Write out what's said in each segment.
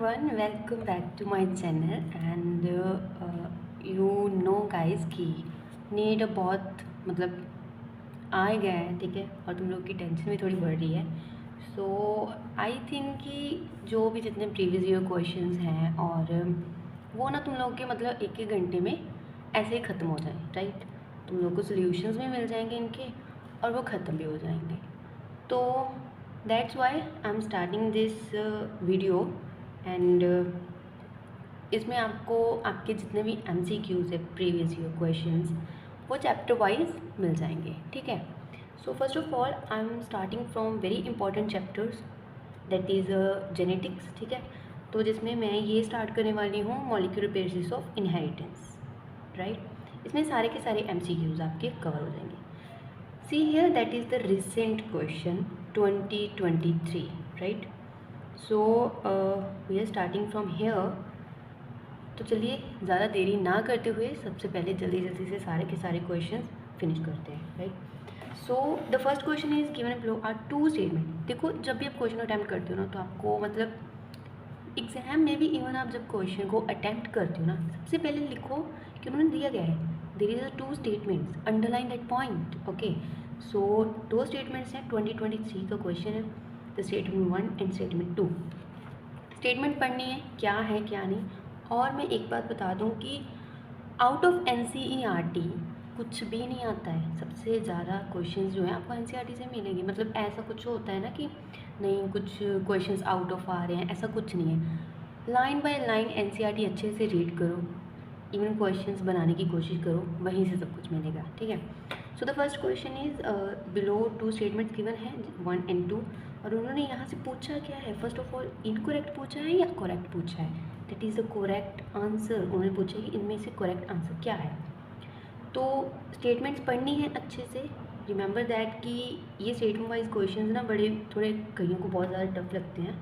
everyone, welcome back to my channel and you know guys कि need बहुत मतलब आ ही गया है, ठीक है। और तुम लोग की टेंशन भी थोड़ी बढ़ रही है। सो आई थिंक कि जो भी जितने प्रीवियस ईयर क्वेश्चंस हैं और वो ना तुम लोग के मतलब एक एक घंटे में ऐसे ही ख़त्म हो जाए, राइट। तुम लोग को सोल्यूशंस भी मिल जाएंगे इनके और वो ख़त्म भी हो जाएंगे। तो that's why I am starting this video and इसमें आपको आपके जितने भी MCQs है प्रीवियस ईयर क्वेश्चंस वो चैप्टर वाइज मिल जाएंगे, ठीक है। So first of all I am starting from very important chapters that is genetics, ठीक है। तो जिसमें मैं ये स्टार्ट करने वाली हूँ molecular basis of inheritance, right. इसमें सारे के सारे MCQs आपके कवर हो जाएंगे। See here, that is the recent question 2023, right? So we are starting from here. तो चलिए ज़्यादा देरी ना करते हुए सबसे पहले जल्दी जल्दी से सारे के सारे क्वेश्चंस फिनिश करते हैं, right. So the first question is given below are two statement. देखो जब भी आप क्वेश्चन अटैम्प्ट करते हो ना तो आपको मतलब एग्जाम में भी इवन आप जब क्वेश्चन को अटैम्प्ट करते हो ना सबसे पहले लिखो कि उन्होंने दिया गया है there is a two statements, underline that point, okay. So दो स्टेटमेंट्स हैं, 2023 का क्वेश्चन है, the statement 1 and statement 2। Statement पढ़नी है क्या है क्या नहीं। और मैं एक बात बता दूं कि आउट ऑफ NCERT कुछ भी नहीं आता है। सबसे ज़्यादा क्वेश्चंस जो हैं आपको NCERT से मिलेंगे। मतलब ऐसा कुछ होता है ना कि नहीं कुछ क्वेश्चंस आउट ऑफ आ रहे हैं, ऐसा कुछ नहीं है। लाइन बाय लाइन NCERT अच्छे से रीड करो, इवन क्वेश्चंस बनाने की कोशिश करो, वहीं से सब कुछ मिलेगा, ठीक है। सो the first question is below two statements given है 1 एंड 2। और उन्होंने यहाँ से पूछा क्या है, फर्स्ट ऑफ ऑल इनकरेक्ट पूछा है या करेक्ट पूछा है, that is the correct answer. उन्होंने पूछा कि इनमें से करेक्ट आंसर क्या है। तो स्टेटमेंट्स पढ़नी है अच्छे से। रिमेंबर दैट कि ये स्टेटमेंट वाइज क्वेश्चंस ना बड़े थोड़े कईयों को बहुत ज़्यादा टफ लगते हैं,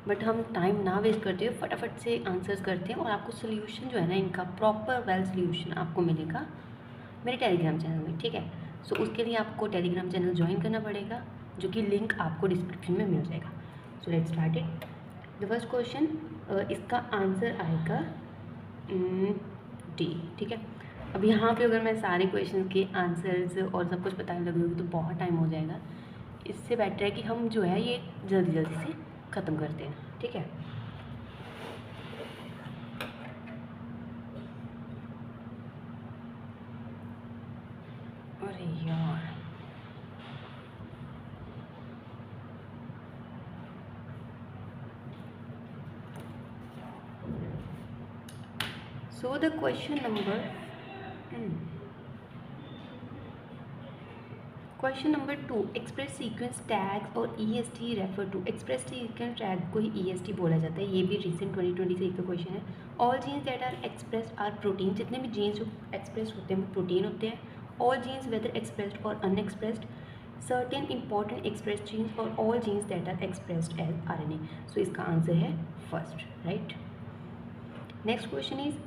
बट हम टाइम ना वेस्ट करते हुए फटाफट से आंसर्स करते हैं और आपको सोल्यूशन जो है ना इनका प्रॉपर वेल सोल्यूशन आपको मिलेगा मेरे टेलीग्राम चैनल में, ठीक है। सो उसके लिए आपको टेलीग्राम चैनल ज्वाइन करना पड़ेगा, जो कि लिंक आपको डिस्क्रिप्शन में मिल जाएगा। So let's start it. The first question, इसका आंसर आएगा डी, ठीक है। अब यहाँ पे अगर मैं सारे क्वेश्चन के आंसर्स और सब कुछ बताने लगूँगी तो बहुत टाइम हो जाएगा। इससे बेटर है कि हम जो है ये जल्दी जल्दी से ख़त्म करते हैं, ठीक है। अरे यार, so the question number 2, express sequence tags और EST refer to. Express sequence tag को ही EST बोला जाता है। ये भी रिसेंट 2023 का क्वेश्चन है। All genes that are expressed are protein. जितने भी जीन्स जो एक्सप्रेस होते हैं वो प्रोटीन होते हैं। ऑल जीन्स वेदर एक्सप्रेस्ड और unexpressed, certain important express genes और all genes that are expressed as RNA। So इसका आंसर है first, right. Next question is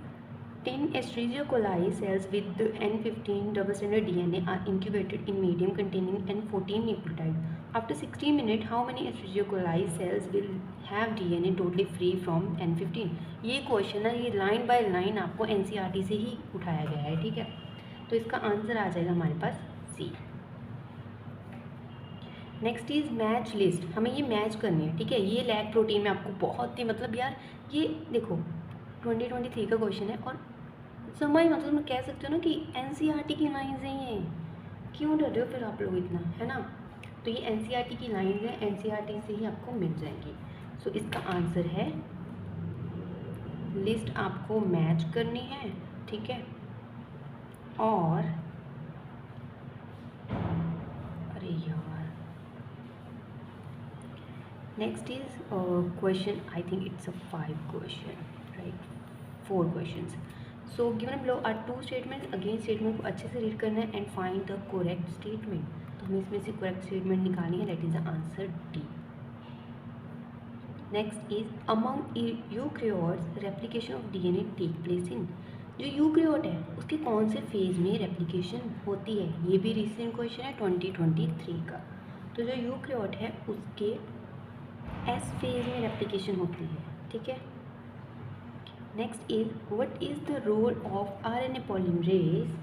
10 Escherichia coli cells with N15 double-stranded DNA are incubated in medium containing N14 nucleotide. After 60 minutes, how many Escherichia coli cells will have DNA totally free from N15? ये question है, ये line by line आपको NCERT से ही उठाया गया है, ठीक है। तो इसका आंसर आ जाएगा हमारे पास C। Next is match list. हमें ये मैच करनी है, ठीक है। ये लैग प्रोटीन में आपको बहुत ही मतलब यार ये देखो 2023 का क्वेश्चन है और समय मतलब मैं कह सकती हूँ ना कि NCERT की लाइन्स हैं ये। क्यों डर रहे हो फिर आप लोग इतना, है ना। तो ये NCERT की लाइन्स हैं, NCERT से ही आपको मिल जाएंगी। सो इसका आंसर है लिस्ट आपको मैच करनी है, ठीक है। और अरे यार, next is question, I think it's a 5 question, right, 4 questions. So given below are 2 statements. Again statement को अच्छे से रीड करना है and find the correct statement. तो हमें इसमें से करेक्ट स्टेटमेंट निकालनी है, that is the answer D. Next is among eukaryotes replication of DNA take place in. जो यूक्रियोट है उसके कौन से फेज में रेप्लिकेशन होती है, ये भी रिसेंट क्वेश्चन है 2023 का। तो जो यूक्रियोट है उसके S फेज में रेप्लिकेशन होती है, ठीक है। Next is what is the role of RNA polymerase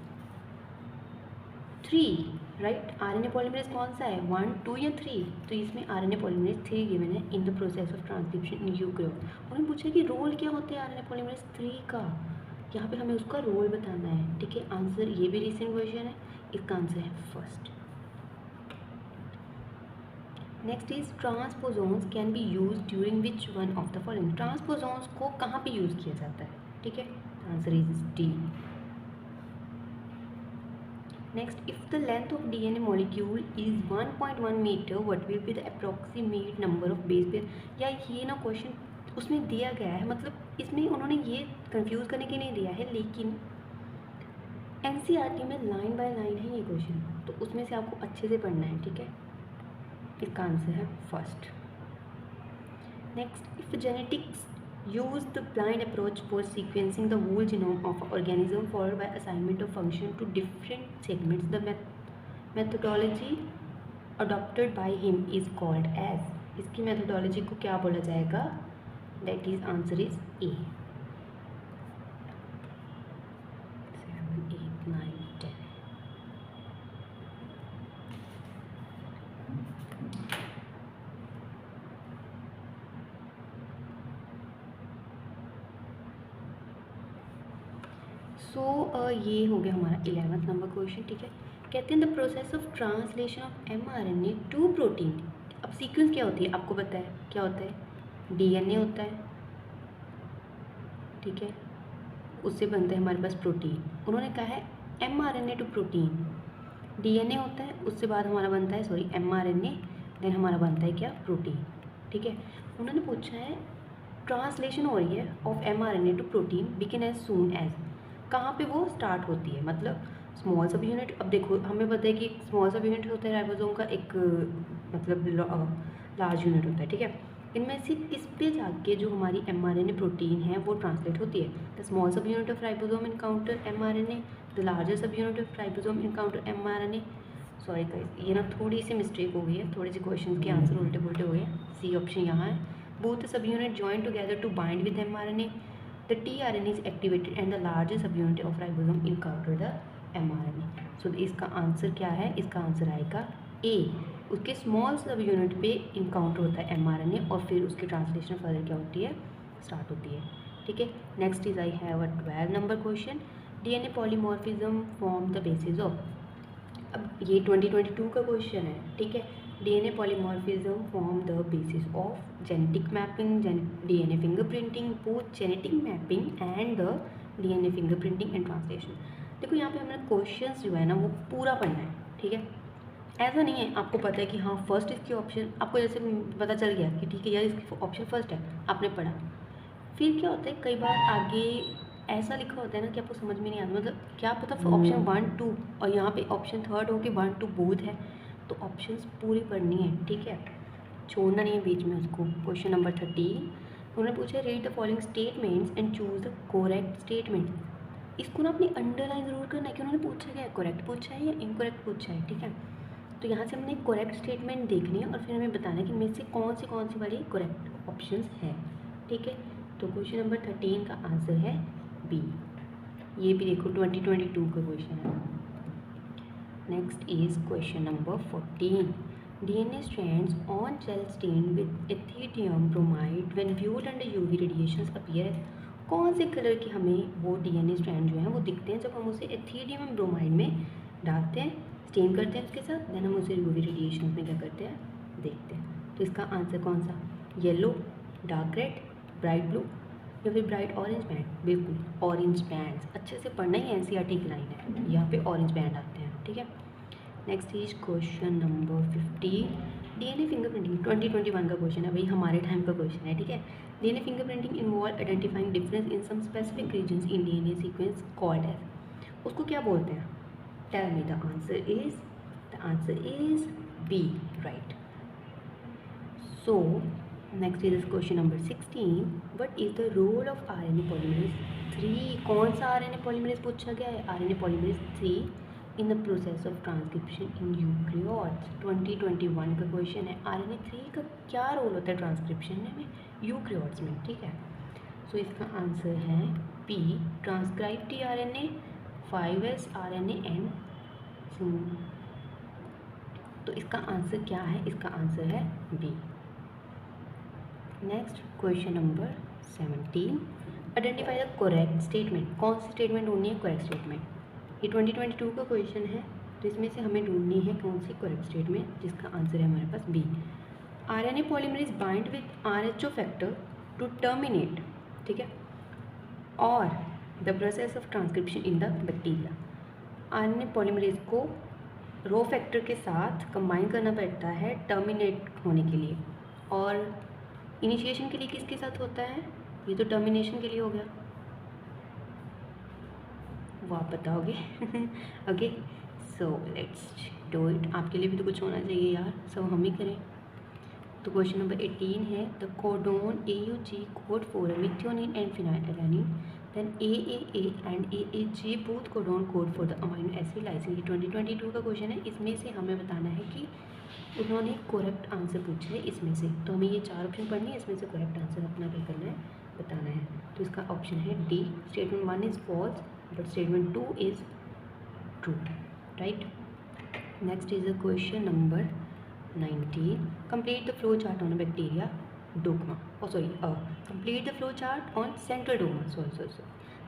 3, right. RNA polymerase कौन सा है, 1, 2 या 3? तो इसमें आरएनए पॉलीमरेज 3 गिवन है इन the process of transcription in eukaryote. उन्होंने पूछा कि रोल क्या होता है आरएनए पॉलीमरेज 3 का, यहाँ पे हमें उसका रोल बताना है, ठीक है। आंसर ये भी रिसेंट क्वेश्चन है, इसका आंसर है first. Next is transposons can be use during which one of the following. Transposons को कहाँ पे यूज़ किया जाता है, ठीक है। Answer is D. Next, if the length of DNA molecule is 1.1 metre what will be the approximate number of base pair. या ये ना क्वेश्चन उसमें दिया गया है, मतलब इसमें उन्होंने ये कंफ्यूज करने के लिए दिया है, लेकिन एनसीईआरटी में लाइन बाय लाइन है ये क्वेश्चन, तो उसमें से आपको अच्छे से पढ़ना है, ठीक है। इसका आंसर है first. Next, if genetics use the blind approach for sequencing the whole genome of an organism followed by assignment of function to different segments, the methodology adopted by him is called as। इसकी methodology को क्या बोला जाएगा, that is answer is A। 7, 8, 9, 10। ये हो गया हमारा 11th number question, ठीक है। कहते हैं the process of translation of mRNA to protein. अब सीक्वेंस क्या होती है आपको पता है, क्या होता है, डीएनए होता है, ठीक है, उससे बनता है हमारे पास प्रोटीन। उन्होंने कहा है mRNA टू प्रोटीन, डीएनए होता है, उससे बाद हमारा बनता है mRNA, देन हमारा बनता है क्या, प्रोटीन, ठीक है। उन्होंने पूछा है ट्रांसलेशन हो रही है of mRNA to protein begin as soon as, कहाँ पे वो स्टार्ट होती है, मतलब स्मॉल सब यूनिट। अब देखो हमें पता है कि स्मॉल सब यूनिट होता है राइबोसोम का, एक मतलब लार्ज यूनिट होता है, ठीक है। इनमें से किस पे जाके जो हमारी mRNA प्रोटीन है वो ट्रांसलेट होती है। द स्मॉल सब unit of ribosome encounter mRNA, the larger सब unit of ribosome encounter mRNA। Sorry guys, ये ना थोड़ी सी मिस्टेक हो गई है, थोड़ी सी क्वेश्चन के आंसर उल्टे पुल्टे हो गए। सी ऑप्शन यहाँ है, both sub unit join together to bind with mRNA, the tRNA is activated and the larger subunit of ribosome encounter the mRNA। so इसका आंसर क्या है, इसका आंसर आएगा A। उसके स्मॉल सब यूनिट पे इनकाउंटर होता है mRNA और फिर उसकी ट्रांसलेशन फर्दर क्या होती है, स्टार्ट होती है, ठीक है। Next is I have a 12 number question, DNA polymorphism form the basis of. अब ये 2022 का क्वेश्चन है, ठीक है। DNA polymorphism form the basis of genetic mapping, DNA fingerprinting, both genetic mapping and the DNA fingerprinting and translation। देखो यहाँ पे हमने क्वेश्चंस जो है ना वो पूरा पढ़ना है, ठीक है। ऐसा नहीं है आपको पता है कि हाँ फर्स्ट इसकी ऑप्शन, आपको जैसे पता चल गया कि ठीक है यार इसकी ऑप्शन फर्स्ट है, आपने पढ़ा, फिर क्या होता है कई बार आगे ऐसा लिखा होता है ना कि आपको समझ में नहीं आता, मतलब क्या पता ऑप्शन 1, 2 और यहाँ पे ऑप्शन थर्ड हो कि 1, 2 बोथ है, तो ऑप्शंस पूरी पढ़नी है, ठीक है, छोड़ना नहीं है बीच में उसको। क्वेश्चन नंबर 13 उन्होंने पूछा read the following statements and choose the correct statement. इसको ना अपनी अंडरलाइन ज़रूर करना है कि उन्होंने पूछा क्या है, करेक्ट पूछा है या इनकरेक्ट पूछा है, ठीक है। तो यहाँ से हमने करेक्ट स्टेटमेंट देखनी है और फिर हमें बताना है कि में से कौन सी वाली करेक्ट ऑप्शंस है, ठीक है। तो क्वेश्चन नंबर 13 का आंसर है बी। ये भी देखो 2022 का क्वेश्चन है। Next is question number 14, DNA strands on gel stained with ethidium bromide when viewed under UV radiations appear as। कौन से कलर की हमें वो DNA स्ट्रैंड जो है वो दिखते हैं जब हम उसे एथिडियम ब्रोमाइड में डालते हैं, स्टेन करते हैं उसके साथ, देन हम उसे UV रेडिएशन में क्या करते हैं, देखते हैं। तो इसका आंसर कौन सा, yellow, dark red, bright blue या फिर ब्राइट ऑरेंज बैंड। बिल्कुल ऑरेंज बैंड, अच्छे से पढ़ना ही एनसीईआरटी की लाइन है, यहाँ पे ऑरेंज बैंड आते हैं, ठीक है। Next is question number 15, DNA fingerprinting 2021 का क्वेश्चन है भाई, हमारे टाइम का क्वेश्चन है, ठीक है। DNA fingerprinting involve identifying difference in some specific regions in DNA sequence called as. उसको क्या बोलते हैं, tell me the answer is B, right. So next is question number 16, what is the role of RNA polymerase 3। कौन सा RNA polymerase पूछा गया है, RNA polymerase 3 in the process of transcription in eukaryotes. 2021 का क्वेश्चन है, RNA 3 का क्या role होता है ट्रांसक्रिप्शन में यूकैरियोट्स में, ठीक है। तो इसका आंसर है P, transcribe tRNA, 5S RNA and तो इसका आंसर क्या है? इसका आंसर है B. Next question number 17, identify the correct statement. कौन सी स्टेटमेंट ढूंढनी है? Correct statement. ये 2022 का क्वेश्चन है, तो इसमें से हमें ढूंढनी है कौन सी करेक्ट स्टेटमेंट, जिसका आंसर है हमारे पास B. RNA polymerase bind with RH factor to terminate, ठीक है, और the process of transcription in the bacteria. RNA polymerase को रो फैक्टर के साथ कंबाइन करना पड़ता है टर्मिनेट होने के लिए, और इनिशिएशन के लिए किसके साथ होता है? ये तो टर्मिनेशन के लिए हो गया, वो आप बताओगे। Okay, so let's do it. आपके लिए भी तो कुछ होना चाहिए यार, सब हम ही करें। तो क्वेश्चन नंबर 18 है, the codon AUG code for methionine and phenylalanine, then AAA and AAG both codon code for the amino acid lysine. ये 2022 का क्वेश्चन है, इसमें से हमें बताना है कि उन्होंने करेक्ट आंसर पूछा है इसमें से, तो हमें ये 4 ऑप्शन पढ़नी है, इसमें से करेक्ट आंसर अपना क्या करना है, बताना है। तो इसका ऑप्शन है D, statement 1 is false but statement 2 is true, right. Next is the question number 19, complete the flow chart on a bacteria dogma, complete the flow chart on central dogma, sorry।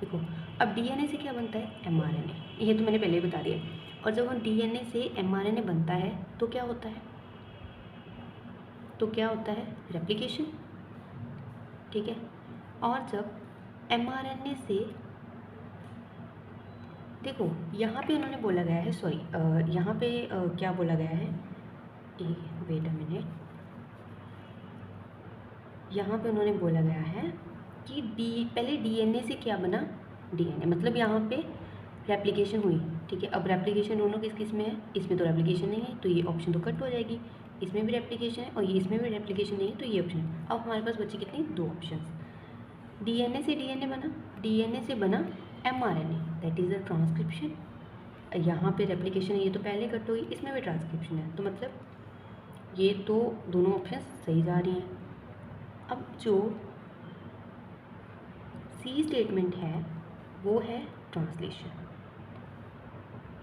देखो, अब DNA से क्या बनता है? mRNA, ये तो मैंने पहले ही बता दिया। और जब हम DNA से mRNA बनता है तो क्या होता है? रेप्लिकेशन, ठीक है। और जब mRNA से, देखो यहाँ पे उन्होंने बोला गया है, यहाँ पे क्या बोला गया है, वेट अ मिनट, यहाँ पे उन्होंने बोला गया है कि पहले DNA से क्या बना? DNA, मतलब यहाँ पे रेप्लिकेशन हुई, ठीक है। अब रेप्लिकेशन दोनों किस में है? इसमें तो रेप्लिकेशन नहीं है, तो ये ऑप्शन तो कट हो जाएगी। इसमें भी रेप्लिकेशन है और ये इसमें भी रेप्लिकेशन नहीं है, तो ये ऑप्शन है। अब हमारे पास बची कितनी? 2 ऑप्शन। DNA से DNA बना, DNA से बना mRNA, that is the transcription. यहाँ पे रेप्लिकेशन है, ये तो पहले कट होगी, इसमें भी ट्रांसक्रिप्शन है, तो मतलब ये तो दोनों ऑप्शन सही जा रही हैं। अब जो सी स्टेटमेंट है वो है ट्रांसलेशन,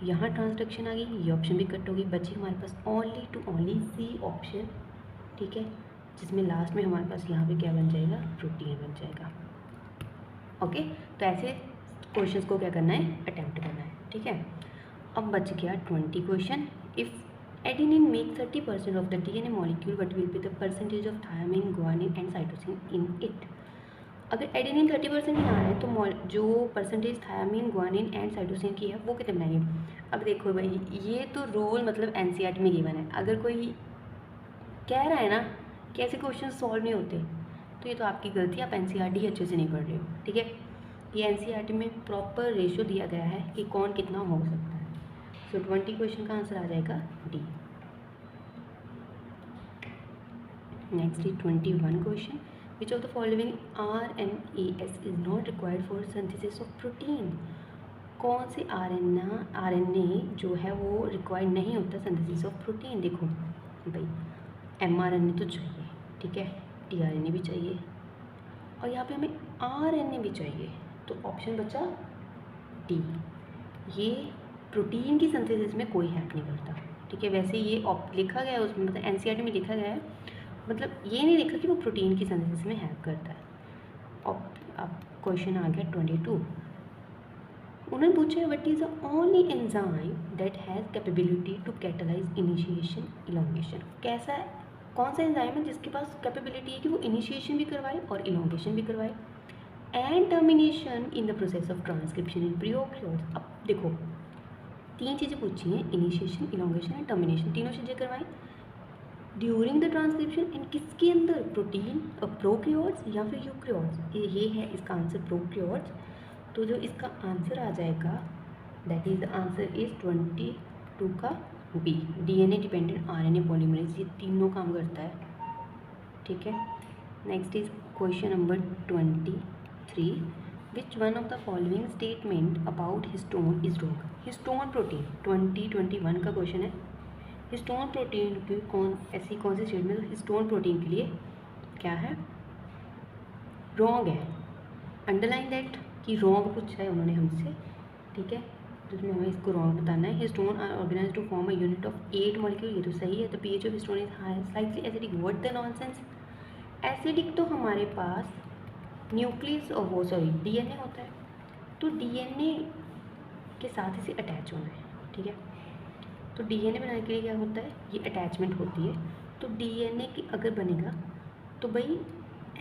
यहाँ ट्रांसडक्शन आ गई, ये ऑप्शन भी कट होगी, बची हमारे पास only two only C option, ठीक है, जिसमें लास्ट में हमारे पास यहाँ पे क्या बन जाएगा? प्रोटीन बन जाएगा। ओके, तो ऐसे क्वेश्चंस को क्या करना है? अटेम्प्ट करना है, ठीक है। अब बच गया 20 question. If adenine make 30% of the DNA molecule, what will be the percentage of thiamine, guanine and cytosine in it? अगर एडेनिन 30% ही आ रहा है तो जो percentage thiamine, guanine and cytosine की है वो कितने बनाएंगे? अब देखो भाई, ये तो रूल मतलब NCERT में गिवन है। अगर कोई कह रहा है ना कि ऐसे क्वेश्चन सॉल्व नहीं होते, तो ये तो आपकी गलती, आप NCERT ही अच्छे से नहीं पढ़ रहे हो, ठीक है। ये NCERT में प्रॉपर रेशियो दिया गया है कि कौन कितना हो सकता है। सो 20 क्वेश्चन का आंसर आ जाएगा D. Next is 21 question, which of the following RNAs is not required for synthesis of protein. कौन से RNA जो है वो रिक्वायर्ड नहीं होता सिंथेसिस ऑफ प्रोटीन? देखो भाई, mRNA तो चाहिए, ठीक है, tRNA भी चाहिए, और यहाँ पे हमें RNA भी चाहिए, तो ऑप्शन बचा डी। ये प्रोटीन की सिंथेसिस में कोई हेल्प नहीं करता, ठीक है। वैसे ये लिखा गया है उसमें, मतलब NCERT में लिखा गया है, मतलब ये नहीं लिखा कि वो प्रोटीन की सिंथेसिस में हेल्प करता है। अब क्वेश्चन आ गया 22। उन्होंने पूछा what is the only enzyme that has capability to catalyse initiation elongation. कैसा है, कौन सा एंजाइम है जिसके पास कैपेबिलिटी है कि वो इनिशिएशन भी करवाए और इलोंगेशन भी करवाए, and termination in the process of transcription in prokaryotes. अब देखो 3 चीज़ें पूछी हैं, इनिशिएशन, इलोंगेशन एंड टर्मिनेशन, तीनों चीज़ें करवाएं ड्यूरिंग द ट्रांसक्रिप्शन इन किसके अंदर? प्रोटीन, प्रोकैरियोट्स या फिर यूकैरियोट्स। ये है इसका आंसर, प्रोकैरियोट्स। तो जो इसका आंसर आ जाएगा that is the answer is 22 का B, DNA dependent RNA polymerase, ये तीनों काम करता है, ठीक है। Next is question number 23, which one of the following statement about histone is wrong. Histone protein 2021 का क्वेश्चन है। हिस्टोन प्रोटीन की कौन सी स्टेटमेंट हिस्टोन प्रोटीन के लिए क्या है? रॉन्ग है, अंडरलाइन दैट कि रॉन्ग पूछा है उन्होंने हमसे, ठीक है, तो उसमें हमें इसको रॉन्ग बताना है। Histone are organised to form a unit of 8 molecule, ये तो सही है। तो pH of histone is high slightly acidic, what the nonsense. Acidic तो हमारे पास न्यूक्लियस और वो सॉरी डीएनए होता है, तो डीएनए के साथ इसे अटैच होना है, ठीक है। तो डीएनए बनाने के लिए क्या होता है, ये अटैचमेंट होती है। तो डीएनए की अगर बनेगा तो भाई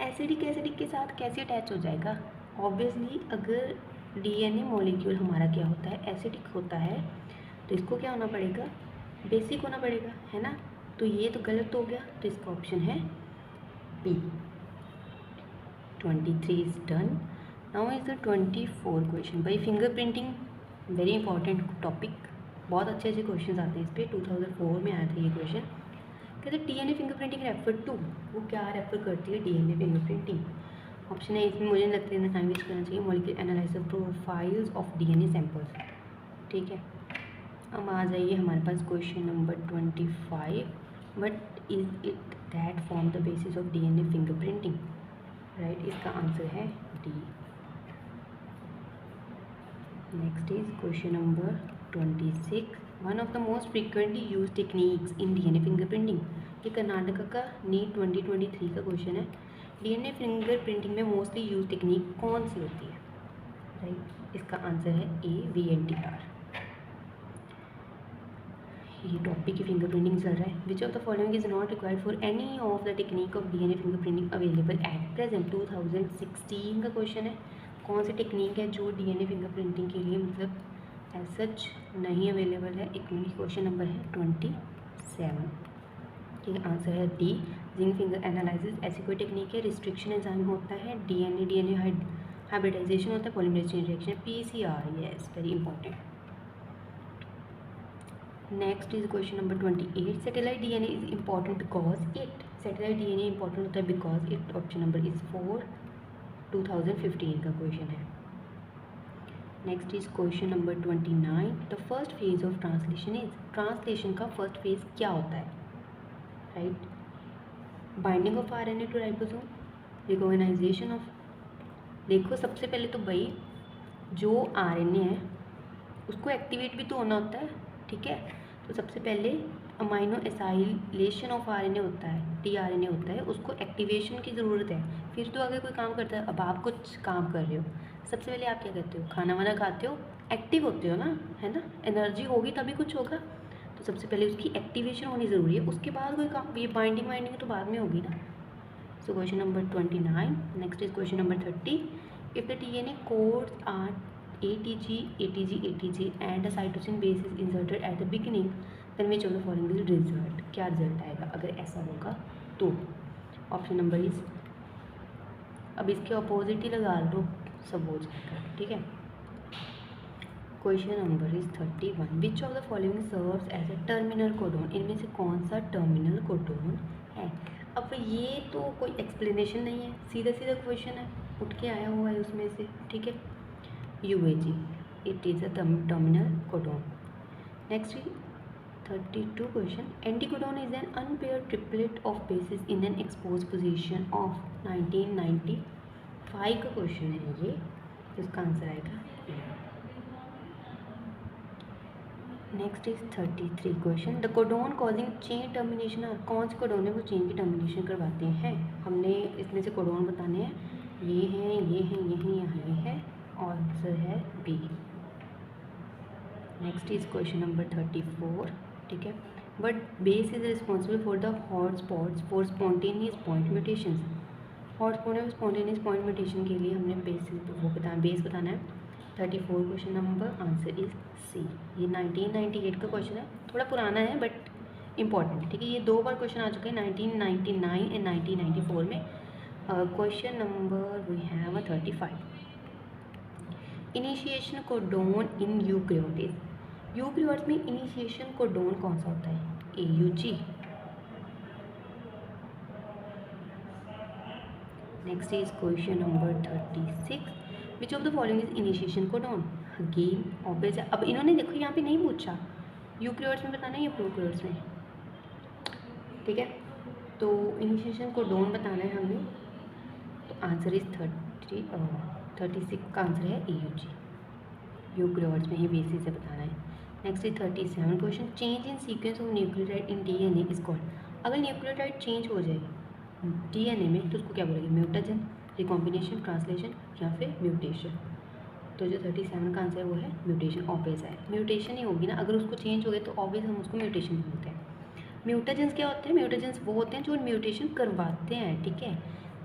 एसिडिक एसिडिक के साथ कैसे अटैच हो जाएगा। ऑब्वियसली अगर डीएनए मॉलिक्यूल हमारा क्या होता है, एसिडिक होता है, तो इसको क्या होना पड़ेगा, बेसिक होना पड़ेगा, है ना। तो ये तो गलत हो गया, तो इसका ऑप्शन है B. 23 is done. Now is the 24 question. भाई fingerprinting very important topic, बहुत अच्छे अच्छे क्वेश्चन आते हैं इस पर। 2004 में आया था ये क्वेश्चन। कहते हैं DNA finger printing refer to, वो क्या रेफर करती है डीएनए फिंगर प्रिंटिंग। ऑप्शन है, इसमें मुझे लगता है टाइम वेस्ट करना चाहिए, molecular analysis profiles of DNA samples, ठीक है। अब आ जाइए हमारे पास question number 25, what is it that form the basis of DNA finger printing, right. इसका आंसर है D. Next is question number 26, one of the most frequently use techniques in DNA finger printing. ये कर्नाटका का NEET 2023 का question है। DNA finger printing में mostly use technique कौन सी होती है, राइट। इसका आंसर है ए, VNTR। ये टॉपिक की फिंगर प्रिंटिंग चल रहा है। Which of the following is not required for any of the technique of DNA finger printing available at present. 2016 का क्वेश्चन है। कौन सी टेक्निक है जो डीएनए फिंगर प्रिंटिंग के लिए मतलब एज सच नहीं अवेलेबल है। एक मिनट, क्वेश्चन नंबर है 27, ठीक है। आंसर है डी, जिंक फिंगर एनालिसिस। ऐसी कोई टेक्निक है, रिस्ट्रिक्शन एंजाइम होता है, डीएनए हाइब्रिडाइजेशन होता है, polymerase chain reaction, PCR, yes very important. Next is question number 28, satellite DNA is important because it. Satellite DNA important होता है because it. Option number is 4, 2015 का क्वेश्चन है। Next is question number 29, the first phase of translation is. Translation का first phase क्या होता है, right. Binding of RNA to ribosome, recognisation of. देखो सबसे पहले तो भाई जो RNA है उसको एक्टिवेट भी तो होना होता है, ठीक है। तो सबसे पहले अमाइनो एसाइलेशन ऑफ RNA होता है, tRNA होता है, उसको एक्टिवेशन की ज़रूरत है, फिर तो आगे कोई काम करता है। अब आप कुछ काम कर रहे हो, सबसे पहले आप क्या करते हो, खाना वाना खाते हो, एक्टिव होते हो ना, है ना, एनर्जी होगी तभी कुछ होगा। तो सबसे पहले उसकी एक्टिवेशन होनी ज़रूरी है, उसके बाद कोई काम। ये बाइंडिंग वाइंडिंग तो बाद में होगी ना। So question number 29। Next is question number 30, if the DNA codes are ATG and a cytosine base is inserted at the beginning, then which of the following will result। क्या result आएगा अगर ऐसा होगा तो। ऑप्शन नंबर इज, अब इसके opposite ही लगा लो, सब हो जाएगा, ठीक है। Question number is 31, which of the following serves as a terminal codon. इनमें से कौन सा टर्मिनल कोडोन है। अब ये तो कोई एक्सप्लेनेशन नहीं है, सीधा सीधा क्वेश्चन है, उठ के आया हुआ है उसमें से, ठीक है। UAG, it is a terminal codon. Next is 32 question, anticodon is an unpaired triplet of bases in an exposed position of 1995 का क्वेश्चन है ये, इसका आंसर आएगा। Next is 33 question, the codon causing chain termination are. कौन से codon है वो chain की टर्मिनेशन करवाते हैं। हमने इसमें से कोडोन बताने हैं, ये हैं, ये हैं, ये हैं, यहाँ ये है, आंसर है B. Next is question number 34, ठीक है। But base is responsible for the hot spots for spontaneous point mutations. Hot spot में स्पॉन्टेनियस पॉइंट म्यूटेशन के लिए हमने बेस बताना है। 34 question number, answer is C. ये 1998 का क्वेश्चन है, थोड़ा पुराना है बट इम्पॉर्टेंट, ठीक है। ये 2 बार क्वेश्चन आ चुके हैं, 1999 एंड 1994 में। Question number we have 35, initiation codon in eukaryotes. Eukaryotes में इनिशिएशन कोडोन कौन सा होता है, AUG। Next is question number 36, which of the following is initiation codon. Again obvious है, अब इन्होंने देखो यहाँ पे नहीं पूछा यूकैरियोट्स में बताना है या प्रोकैरियोट्स में, ठीक है। तो इनिशिएशन कोडोन बताना है हमें, तो आंसर इज 36 का आंसर है AUG, यूकैरियोट्स में ही बेसिस से बताना है। नेक्स्ट है 37 question, change in sequence of nucleotide in DNA is called. अगर न्यूक्लियोटाइड चेंज हो जाए DNA में तो उसको क्या बोलेंगे? म्यूटेशन, रिकॉम्बिनेशन, ट्रांसलेशन या फिर म्यूटेशन। तो जो 37 का आंसर है वो है म्यूटेशन, ऑब्वियस है, म्यूटेशन ही होगी ना। अगर उसको चेंज हो गए तो ऑब्वियस हम उसको म्यूटेशन बोलते हैं। म्यूटेजेंस क्या होते हैं? म्यूटेजेंस वो होते हैं जो म्यूटेशन करवाते हैं, ठीक है।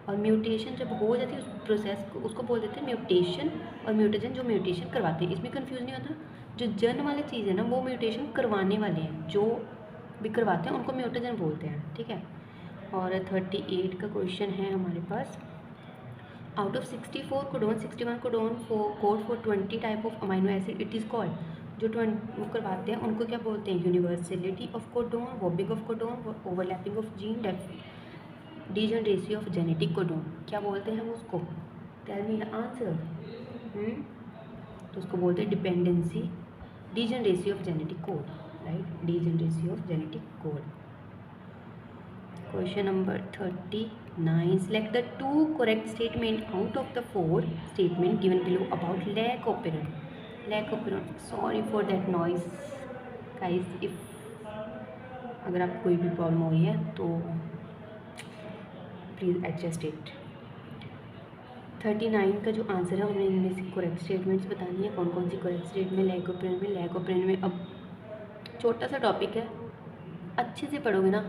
और म्यूटेशन जब हो जाती है उस प्रोसेस को, उसको बोल देते हैं म्यूटेशन, और म्यूटेजन जो म्यूटेशन करवाते हैं। इसमें कंफ्यूज नहीं होता, जो जन वाली चीज़ है ना वो म्यूटेशन करवाने वाले हैं, जो भी करवाते हैं उनको म्यूटेजन बोलते हैं, ठीक है। और 38 का क्वेश्चन है हमारे पास, out of 64 codon 61 codon code for 20 type of amino acid it is called. जो 20 वो करवाते हैं उनको क्या बोलते हैं? Universality of codon, wobbling of codon, overlapping of gene, degeneracy of genetic codon. क्या बोलते हैं हम उसको? Tell me the answer. तो उसको बोलते हैं dependency, degeneracy of genetic code, right, degeneracy of genetic code. Question number 39, select the 2 correct statement out of the 4 statement given below about lac operon. Lac operon, sorry for that noise guys, if अगर आपको कोई भी problem हो रही है तो please adjust it. 39 का जो आंसर है हमने इनमें से करेक्ट स्टेटमेंट्स बतानी है, कौन कौन सी करेक्ट स्टेटमेंट लैक ओपरेन में। अब छोटा सा टॉपिक है, अच्छे से पढ़ोगे ना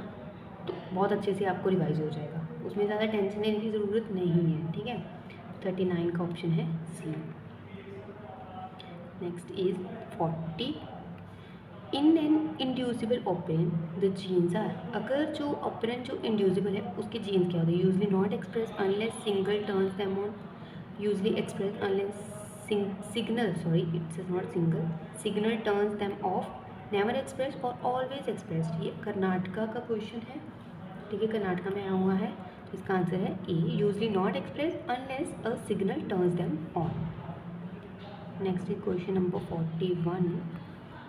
तो बहुत अच्छे से आपको रिवाइज हो जाएगा, उसमें ज़्यादा टेंशन लेने की ज़रूरत नहीं है, ठीक है। 39 का ऑप्शन है C. Next is 40, in an inducible operon the genes are. अगर जो ऑपरेन जो इंड्यूसिबल है उसके जीन्स क्या होते हैं? Usually not express unless single turns them on, usually express unless signal, sorry it's not single, signal turns them of, never express और always expressed. ये कर्नाटका का क्वेश्चन है, ठीक है, कर्नाटका में आया हुआ है, तो इसका आंसर है A, usually not express unless a signal turns them on. Next is question number 41,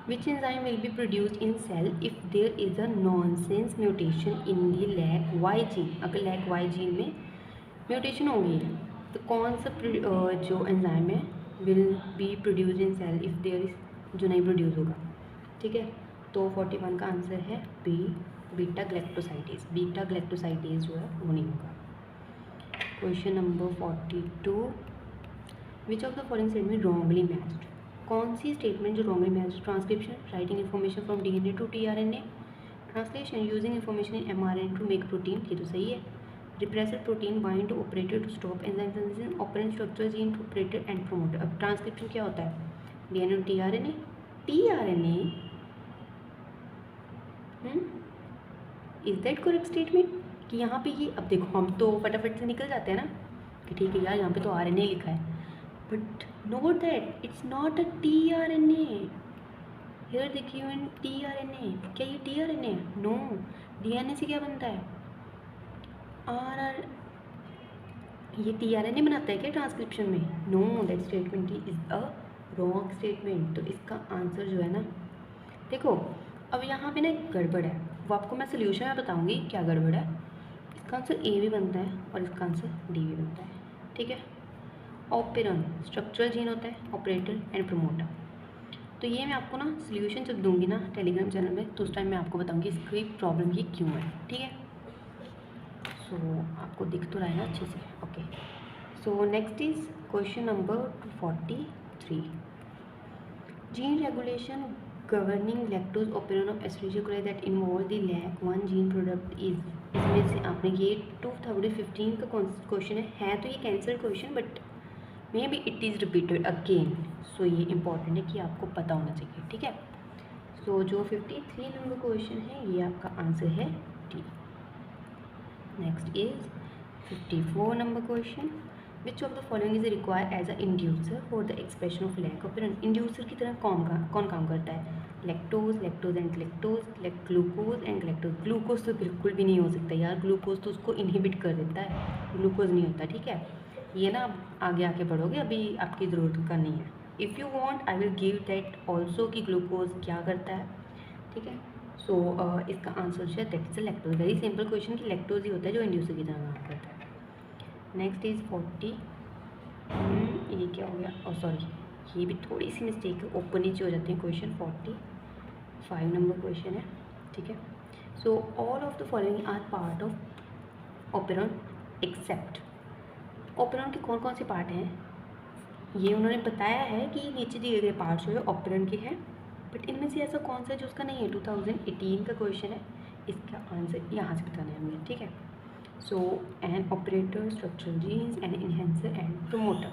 which enzyme will be produced in cell if there is a nonsense mutation in the lac Y gene. अगर lac Y gene में mutation होगी तो कौन सा जो enzyme है will be produced in cell if there is, जो नहीं प्रोड्यूस होगा, ठीक है। तो 41 का आंसर है B, beta galactosidase. Beta galactosidase जो है वो नहीं होगा। Question number 42, which of the following statement wrongly matched. कौन सी स्टेटमेंट जो wrongly matched? Transcription, writing information from DNA to tRNA, translation, using information in mRNA to make protein, ये तो सही है। Repressor protein bind to operator to stop enzyme synthesis, operant structure gene to operator and promoter. अब transcription क्या होता है? DNA to tRNA, tRNA, is that correct statement? कि यहाँ पे ये, अब देखो हम तो फटाफट से निकल जाते हैं ना कि ठीक है यार यहाँ पे तो RNA लिखा है, but note that it's not a tRNA। Here देखिए इन tRNA, क्या ये tRNA है? नो, DNA से क्या बनता है? RR, ये tRNA बनाता है क्या ट्रांसक्रिप्शन में? No, that statement is a wrong statement. तो इसका आंसर जो है ना, देखो अब यहाँ पे ना एक गड़बड़ है, वो आपको मैं सोल्यूशन में बताऊँगी क्या गड़बड़ है। इसका आंसर ए भी बनता है और इसका आंसर डी भी बनता है, ठीक है। ऑपरेन स्ट्रक्चरल जीन होता है, ऑपरेटर एंड प्रमोटर। तो ये मैं आपको ना सोल्यूशन जब दूंगी ना टेलीग्राम चैनल में, तो उस टाइम मैं आपको बताऊंगी इसकी प्रॉब्लम ये क्यों है, ठीक है। सो आपको दिख तो रहा है ना अच्छे से, okay. So next is question number 43, gene regulation governing lactose operon of Escherichia coli that involve the lac one gene product is. इसमें से आपने ये 2015 का क्वेश्चन है तो ये cancer question, but may be it is repeated again. So ये important है कि आपको पता होना चाहिए, ठीक है। सो जो 53 नंबर क्वेश्चन है ये आपका आंसर है D. Next is 54 number question, which of the following is require as a inducer for the expression of lac operon. Inducer की तरह कौन काम करता है? Lactose, lactose and galactose, glucose and galactose. Glucose तो बिल्कुल भी नहीं हो सकता यार, ग्लूकोज तो उसको इनहिबिट कर देता है, ग्लूकोज नहीं होता, ठीक है। ये ना आप आगे आके पढ़ोगे, अभी आपकी ज़रूरत का नहीं है। If you want I will give that also कि ग्लूकोज क्या करता है, ठीक है। सो इसका आंसर जो है that is lactose. Very simple question कि लैक्टोज ही होता है जो इंड्यूसर की तरह काम करता है। नेक्स्ट इज 40, ये क्या हो गया, और सॉरी ये भी थोड़ी सी मिस्टेक है, ऊपर नीचे हो जाते हैं क्वेश्चन। 45 नंबर क्वेश्चन है, ठीक है। So all of the following are part of operon except. Operon के कौन कौन से पार्ट हैं ये उन्होंने बताया है कि नीचे दिए गए पार्ट्स जो है ऑपेरॉन के हैं, बट इनमें से ऐसा कौन सा है जो उसका नहीं है। 2018 का क्वेश्चन है, इसका आंसर यहाँ से बताना है हमें, ठीक है। So an operator, structural genes, an enhancer and promoter.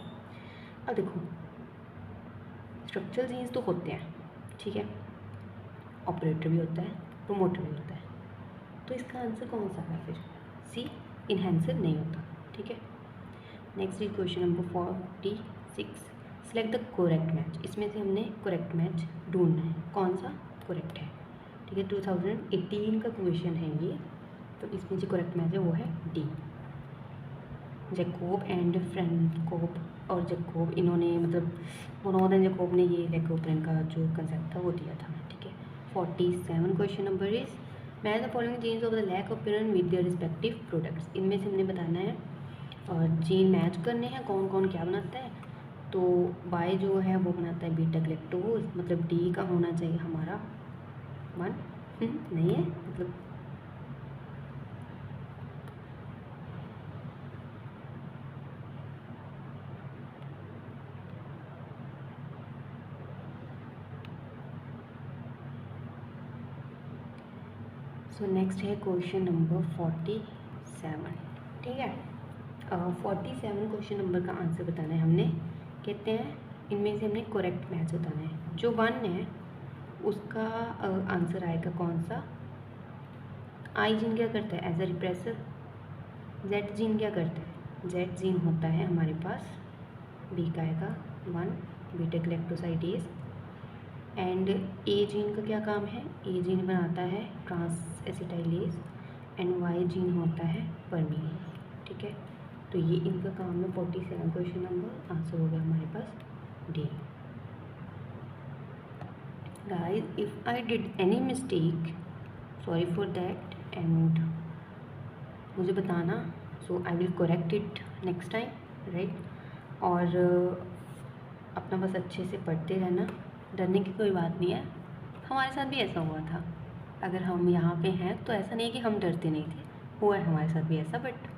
अब देखो स्ट्रक्चरल जीन्स तो होते हैं, ठीक है, ऑपरेटर भी होता है, प्रोमोटर भी होता है, तो इसका आंसर कौन सा है फिर? सी, इन्हेंसर नहीं होता, ठीक है। Next is question number 46, select the correct match. इसमें से हमने करेक्ट मैच ढूंढना है, कौन सा करेक्ट है, ठीक है। 2018 का क्वेश्चन है ये, तो इसमें जो करेक्ट मैच है वो है डी। जैकोब एंड फ्रेंकोप और जैकोब, इन्होंने मतलब मोनोद एंड जैकोब ने ये लेकोपेरन का जो कंसेप्ट था वो दिया था, ठीक है। 47 question number is match the following genes of the lac operon with their respective products. इनमें से हमने बताना है और जीन मैच करने हैं, कौन कौन क्या बनाता है। तो बाय जो है वो बनाता है बीटा गैलेक्टोज, मतलब डी का होना चाहिए हमारा 1 नहीं है, मतलब सो नेक्स्ट है क्वेश्चन नंबर 47, ठीक है। 47 क्वेश्चन नंबर का आंसर बताना है हमने। कहते हैं इनमें से हमने करेक्ट मैच बताना है। जो 1 है उसका आंसर आएगा कौन सा। आई जीन क्या करता है as a repressor, Z gene क्या करता है, जेड जीन होता है हमारे पास, बी का आएगा 1 beta galactosidase. And A gene का क्या काम है, ए जीन बनाता है trans acetylase, and Y gene होता है परमीलेज, ठीक है। तो ये इनका काम है। 47 क्वेश्चन नंबर आंसर हो गया हमारे पास D. Guys if I did any mistake sorry for that and मुझे बताना, so I will correct it next time, right. और अपना बस अच्छे से पढ़ते रहना, डरने की कोई बात नहीं है। हमारे साथ भी ऐसा हुआ था, अगर हम यहाँ पे हैं तो ऐसा नहीं है कि हम डरते नहीं थे, हुआ है हमारे साथ भी ऐसा, बट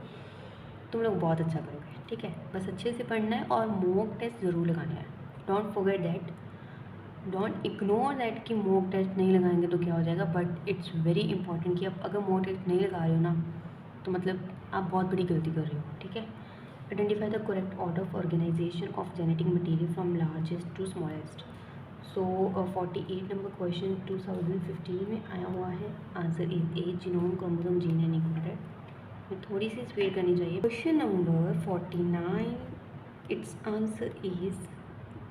तुम लोग बहुत अच्छा करोगे, ठीक है। बस अच्छे से पढ़ना है और मॉक टेस्ट ज़रूर लगाना है। Don't forget that, don't ignore that कि मॉक टेस्ट नहीं लगाएंगे तो क्या हो जाएगा, बट इट्स वेरी इंपॉर्टेंट कि आप अगर मॉक टेस्ट नहीं लगा रहे हो ना तो मतलब आप बहुत बड़ी गलती कर रहे हो, ठीक है। Identify the correct order of organisation of genetic material from largest to smallest. So 48 number question 2015 में आया हुआ है, answer is A, genome, chromosome, gene and nucleotide. में थोड़ी सी स्पीड करनी चाहिए। Question number 49, its answer is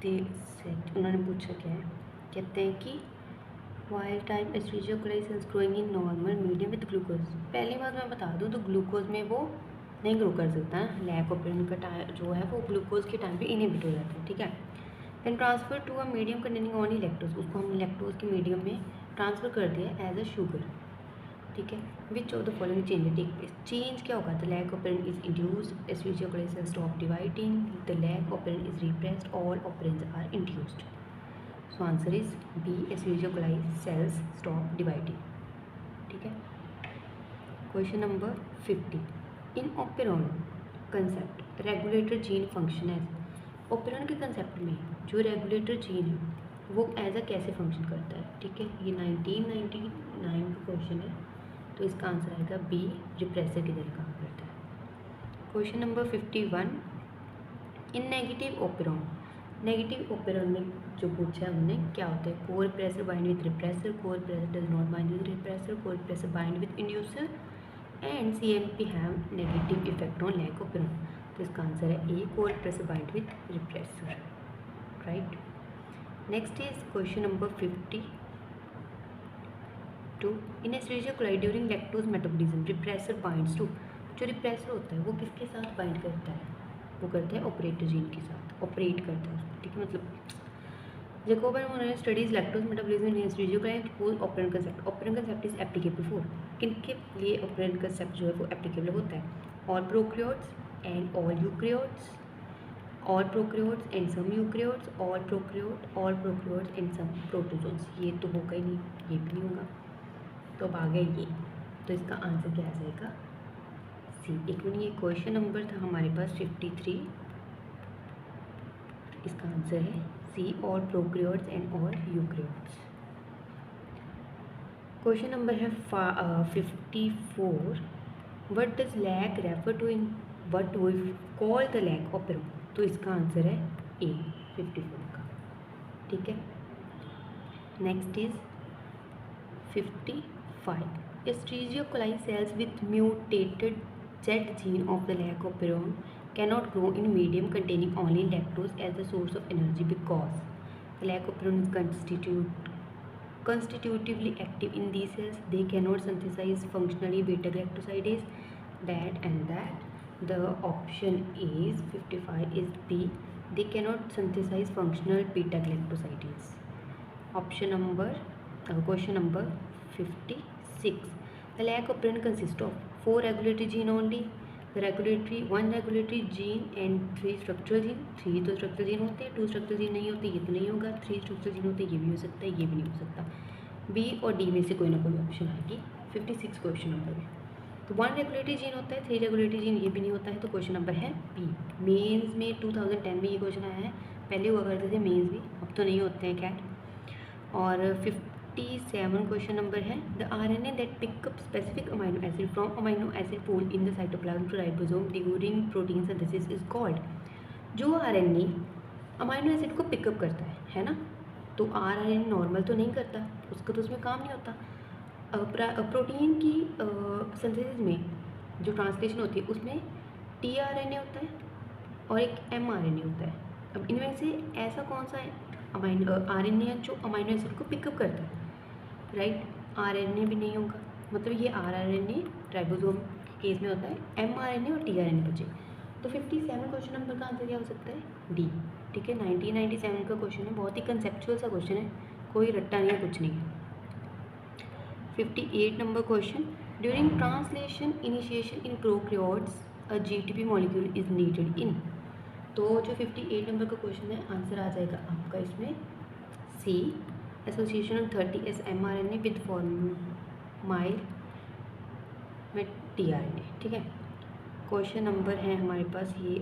set. उन्होंने पूछा क्या है, कहते हैं कि wild type Escherichia coli cells growing in normal medium with glucose. पहली बात मैं बता दूँ तो ग्लूकोज में वो नहीं ग्रो कर सकता है, लैकोपेरन का टाइम जो है वो ग्लूकोज के टाइम पे इनहिबिट हो जाता है, ठीक है। Then transfer to a medium containing only lactose, उसको हमने लैक्टोज के मीडियम में ट्रांसफ़र कर दिया एज अ शुगर, ठीक है। Which of the following change take place, change क्या होगा, the lac operon is induced, Escherichia coli cells stop dividing, the lac operon is repressed, all operons are induced. So answer is B, Escherichia coli cells stop dividing, ठीक है। Question number 50, in operon concept regulator gene function as. Operon के concept में जो regulator gene है वो as a कैसे function करता है, ठीक है। ये 1999 का क्वेश्चन है, तो इसका आंसर आएगा बी, रिप्रेसर की तरह काम करता है। Question number 51, in negative operon, negative operon में जो पूछा है हमने क्या होता है, corepressor bind with repressor, corepressor does not bind with repressor, corepressor bind with inducer, and CMP have negative effect on lac operon. तो इसका आंसर है A, corepressor bind with repressor, right. Next is question number 52, in Escherichia coli during lactose metabolism repressor binds to. जो repressor होता है वो किसके साथ bind करता है, वो करता है ऑपरेटर जीन के साथ, ऑपरेट करता है उसको, ठीक है। मतलब Jacob and Monod studies lactose metabolism in Escherichia coli to operon concept. Operon concept is applicable for, किनके लिए ऑपरेंट कंसेप्ट जो है वो एप्लीकेबल होता है, all prokaryotes and all eukaryotes, all prokaryotes and some eukaryotes, all prokaryotes and some protozoans। ये तो होगा ही नहीं, ये भी नहीं होगा, तो अब आ गया ये। तो इसका आंसर क्या आ जाएगा? सी। एक मिनट, ये क्वेश्चन नंबर था हमारे पास 53, इसका आंसर है C, all prokaryotes and all eukaryotes. Question number है 54, what does lac refer to in what we call the lac operon. तो इसका आंसर है ए 54 का। ठीक है, next is 55, Escherichia coli cells with mutated Z gene of the lac of Peron cannot grow in medium containing only lactose as the source of energy because the lac of Peron is constitutively active in these cells. They cannot synthesize functionally beta-galactosidase. That and that. The option is 55 is B. They cannot synthesize functional beta-galactosidase. Option number question number 56. The lac of Peron consists of 4 regulatory gene only. one regulatory gene and 3 structural gene। 3 तो structural gene होते हैं, 2 structural gene नहीं होते, ये तो नहीं होगा। 3 structural gene होते हैं, ये भी हो सकता है, ये भी नहीं हो सकता। बी और डी में से कोई ना कोई ऑप्शन आएगी 56 क्वेश्चन नंबर में। तो 1 रेगुलेटरी जीन होता है, 3 रेगुलेटरी जीन ये भी नहीं होता है, तो क्वेश्चन नंबर है बी। मेंस में 2010 में ये क्वेश्चन आया है, पहले हुआ करते थे मेंस भी, अब तो नहीं होते हैं खैर। और 57 क्वेश्चन नंबर है, the RNA that pickup specific amino acid from amino acid pool in the cytoplasm to ribosome during protein synthesis is called. जो RNA अमाइनो एसिड को पिकअप करता है ना, तो RNA नॉर्मल तो नहीं करता, उसका तो उसमें काम नहीं होता। प्रोटीन की सिंथेसिस में जो ट्रांसलेशन होती है उसमें tRNA होता है और एक mRNA होता है। अब इनमें से ऐसा कौन सा RNA है जो अमाइनो एसिड को पिकअप करता है? राइट, RNA भी नहीं होगा, मतलब ये RNA राइबोसोम के केस में होता है, mRNA और tRNA बचे। तो 57 क्वेश्चन नंबर का आंसर क्या हो सकता है? डी। ठीक है, 1997 का क्वेश्चन है, बहुत ही कंसेप्चुअल सा क्वेश्चन है, कोई रट्टा नहीं है, कुछ नहीं है। 58 number question, during translation initiation in prokaryotes a GTP molecule is needed in. तो जो 58 नंबर का क्वेश्चन है, आंसर आ जाएगा आपका इसमें C, association of 30S mRNA with formyl में tRNA। ठीक है, क्वेश्चन नंबर है हमारे पास ये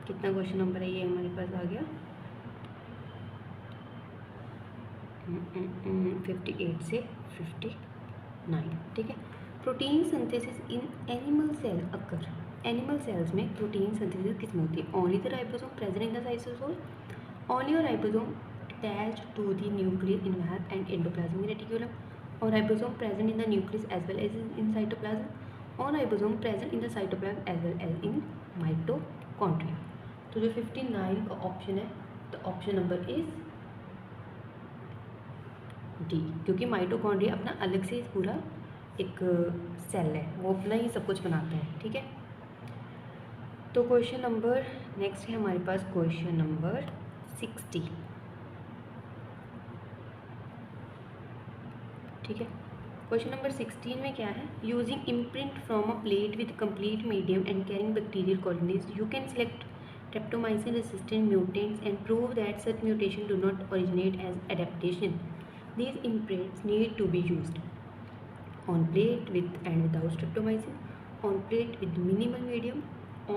कितना क्वेश्चन नंबर है ये हमारे पास आ गया 58 से 59। ठीक है, protein synthesis in animal cell occur. Animal cells में प्रोटीन सिंथेसिस किस में होती है? Only the ribosome present in the cytosol, only a ribosome attached to the nucleus in वैप एंड एंडोप्लाज्मिक रेटिकुलम, और ribosome present in the nucleus as well as in cytoplasm, और ribosome present in the cytoplasm as well as in mitochondria. तो जो 59 का option है, तो option number is D, क्योंकि mitochondria अपना अलग से पूरा एक सेल है, वो अपना ही सब कुछ बनाता है। ठीक है, तो क्वेश्चन नंबर नेक्स्ट है हमारे पास क्वेश्चन नंबर 60। ठीक है, क्वेश्चन नंबर 16 में क्या है? Using imprint from a plate with complete medium and carrying bacterial colonies you can select streptomycin resistant mutants and prove that such mutation do not originate as adaptation. These imprints need to be used on plate with and without streptomycin, on plate with minimal medium,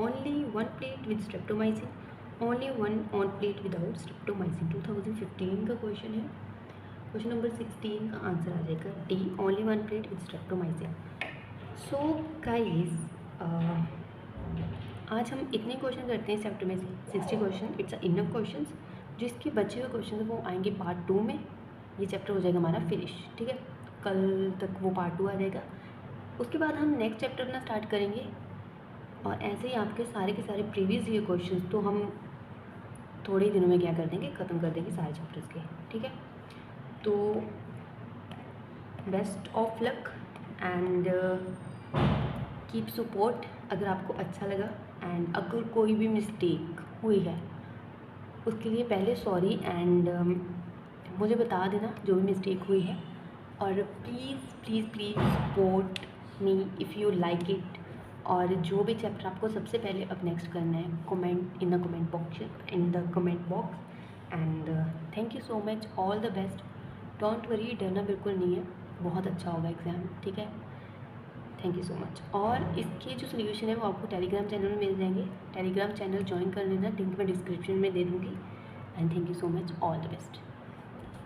only one plate with streptomycin, only one on plate without streptomycin। 2015 का question है, question number 16 का answer आ जाएगा D, only one plate with streptomycin. So guys, आज हम इतने question करते हैं चैप्टर में से 60 क्वेश्चन, इट्स इनफ क्वेश्चंस। जिसके बचे हुए क्वेश्चन वो आएंगे पार्ट 2 में, ये चैप्टर हो जाएगा हमारा फिनिश। ठीक है, कल तक वो पार्ट 2 आ जाएगा, उसके बाद हम नेक्स्ट चैप्टर अपना स्टार्ट करेंगे। और ऐसे ही आपके सारे के सारे प्रीवियस ईयर क्वेश्चन तो हम थोड़े ही दिनों में क्या कर देंगे, ख़त्म कर देंगे सारे चैप्टर्स के। ठीक है, तो best of luck and keep support. अगर आपको अच्छा लगा एंड अगर कोई भी मिस्टेक हुई है उसके लिए पहले सॉरी एंड मुझे बता देना जो भी मिस्टेक हुई है। और please please please support me if you like it, और जो भी चैप्टर आपको सबसे पहले अब नेक्स्ट करना है, comment in the comment box. And thank you so much, all the best. Don't worry, डरना बिल्कुल नहीं है, बहुत अच्छा होगा एग्ज़ाम, ठीक है। Thank you so much. और इसके जो सोल्यूशन है वो आपको टेलीग्राम चैनल में मिल जाएंगे। टेलीग्राम चैनल ज्वाइन कर लेना, लिंक मैं डिस्क्रिप्शन में दे दूँगी। And thank you so much, all the best.